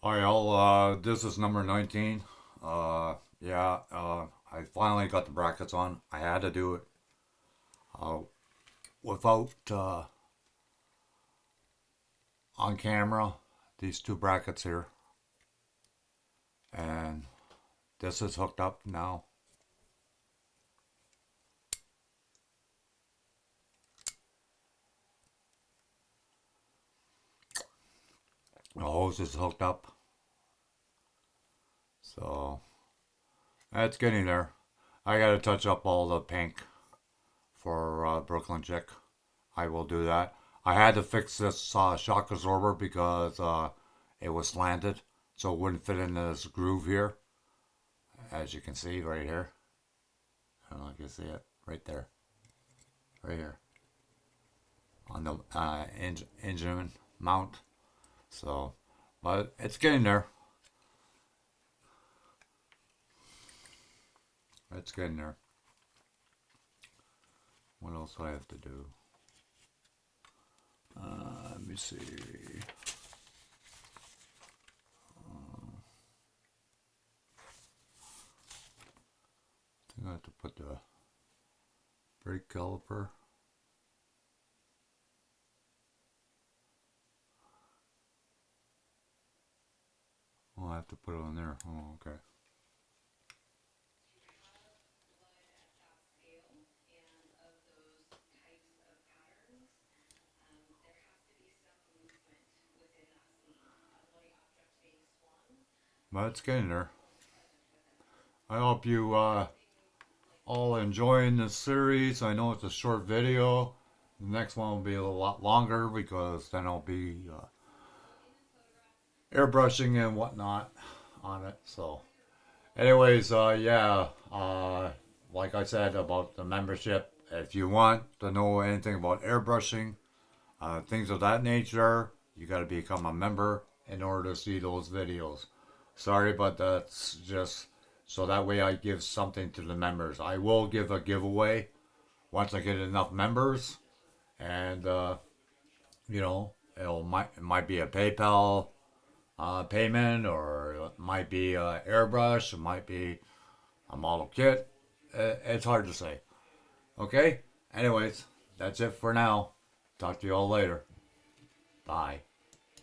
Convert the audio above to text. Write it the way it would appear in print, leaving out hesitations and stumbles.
Alright, this is number 19. Yeah, I finally got the brackets on. I had to do it uh, without on camera. These two brackets here, and this is hooked up now. The hose is hooked up, so it's getting there. I gotta touch up all the pink for Brooklyn Chick. I will do that. I had to fix this shock absorber because it was slanted, so it wouldn't fit in this groove here, as you can see right here. I don't know if you see it right there, right here on the engine mount. So, but it's getting there. It's getting there. What else do I have to do? Let me see. I think I have to put the brake caliper. Oh, I have to put it on there. Oh, okay. But it's getting there. I hope you all enjoying this series. I know it's a short video. The next one will be a lot longer because then I'll be airbrushing and whatnot on it. So, anyways, yeah, like I said about the membership, if you want to know anything about airbrushing, things of that nature, you got to become a member in order to see those videos. Sorry, but that's just so that way I give something to the members. I will give a giveaway once I get enough members, and it might be a PayPal payment, or it might be airbrush, it might be a model kit. It's hard to say. Okay. Anyways, that's it for now. Talk to you all later. Bye.